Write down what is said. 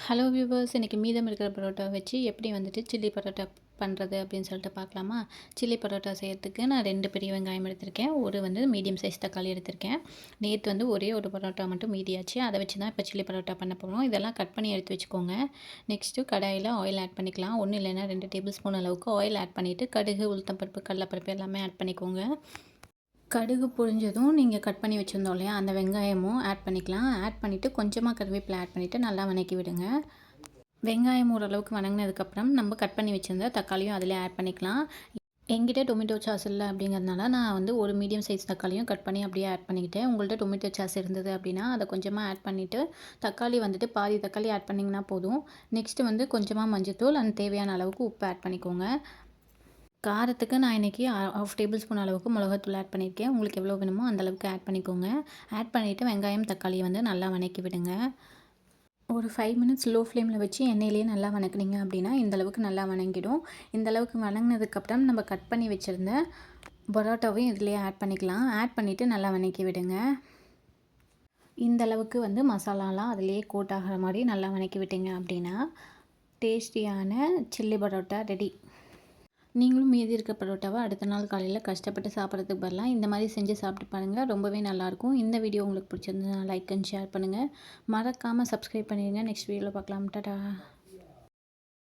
Hello viewers, இன்றைக்கி மீதம் இருக்கிற பரோட்டா வச்சு எப்படி வந்துட்டு சில்லி பரோட்டா பண்ணுறது அப்படின்னு சொல்லிட்டு பார்க்கலாமா? சில்லி பரோட்டா செய்கிறதுக்கு நான் 2 பெரிய வெங்காயம் எடுத்திருக்கேன். ஒரு மீடியம் சைஸ் தக்காளி எடுத்திருக்கேன். நேற்று ஒரே ஒரு பரோட்டா மட்டும் மீதியாச்சு. அதை வச்சு தான் இப்போ சில்லி பரோட்டா பண்ண போகிறோம். இதெல்லாம் கட் பண்ணி எடுத்து வச்சுக்கோங்க. நெக்ஸ்ட்டு கடாயில் ஆயில் ஆட் பண்ணிக்கலாம். 1 இல்லைன்னா 2 டேபிள் ஸ்பூன் அளவுக்கு ஆயில் ஆட் பண்ணிவிட்டு கடுகு, உளுத்தம்பருப்பு, கடலைப்பருப்பு எல்லாமே ஆட் பண்ணிக்கோங்க. கடுகு பொரிஞ்சதும் நீங்கள் கட் பண்ணி வச்சுருந்தோம் இல்லையா, அந்த வெங்காயமும் ஆட் பண்ணிக்கலாம். ஆட் பண்ணிவிட்டு கொஞ்சமாக கருவேப்பிலை ஆட் பண்ணிவிட்டு நல்லா வதக்கி விடுங்க. வெங்காயம் ஓரளவுக்கு வதங்கினதுக்கப்புறம் நம்ம கட் பண்ணி வச்சுருந்த தக்காளியும் அதிலே ஆட் பண்ணிக்கலாம். என்கிட்ட டொமேட்டோ சாஸ் இல்லை அப்படிங்கிறதுனால நான் ஒரு மீடியம் சைஸ் தக்காளியும் கட் பண்ணி அப்படியே ஆட் பண்ணிக்கிட்டேன். உங்கள்கிட்ட டொமேட்டோ சாஸ் இருந்தது அப்படின்னா அதை கொஞ்சமாக ஆட் பண்ணிவிட்டு தக்காளி பாதி தக்காளி ஆட் பண்ணிங்கன்னா போதும். நெக்ஸ்ட்டு கொஞ்சமாக மஞ்சள்தூள் அண்ட் தேவையான அளவுக்கு உப்பு ஆட் பண்ணிக்கோங்க. காரத்துக்கு நான் இன்றைக்கி 1/2 டேபிள் ஸ்பூன் அளவுக்கு மிளகாத்தூள் ஆட் பண்ணியிருக்கேன். உங்களுக்கு எவ்வளோ வேணுமோ அந்தளவுக்கு ஆட் பண்ணிக்கோங்க. ஆட் பண்ணிவிட்டு வெங்காயம், தக்காளியை நல்லா வதக்கி விடுங்க. ஒரு 5 மினிட்ஸ் லோ ஃப்ளேமில் வச்சு எண்ணெயிலேயே நல்லா வதக்குனீங்க அப்படின்னா இந்தளவுக்கு நல்லா வதங்கிடும். இந்தளவுக்கு வதங்கினதுக்கப்புறம் நம்ம கட் பண்ணி வச்சுருந்த பரோட்டாவையும் இதிலேயே ஆட் பண்ணிக்கலாம். ஆட் பண்ணிவிட்டு நல்லா வதக்கி விடுங்க. இந்தளவுக்கு மசாலாலாம் அதிலேயே கோட் ஆகிற மாதிரி நல்லா வதக்கி விட்டீங்க அப்படின்னா டேஸ்டியான சில்லி பரோட்டா ரெடி. நீங்களும் மீதி இருக்க பரோட்டாவை அடுத்த நாள் காலையில் கஷ்டப்பட்டு சாப்பிட்றதுக்கு பதிலாக இந்த மாதிரி செஞ்சு சாப்பிட்டு பாருங்கள். ரொம்பவே நல்லாயிருக்கும். இந்த வீடியோ உங்களுக்கு பிடிச்சிருந்ததுன்னா லைக் அண்ட் ஷேர் பண்ணுங்கள். மறக்காமல் சப்ஸ்கிரைப் பண்ணிடுங்க. நெக்ஸ்ட் வீடியோவில் பார்க்கலாம். டாடா.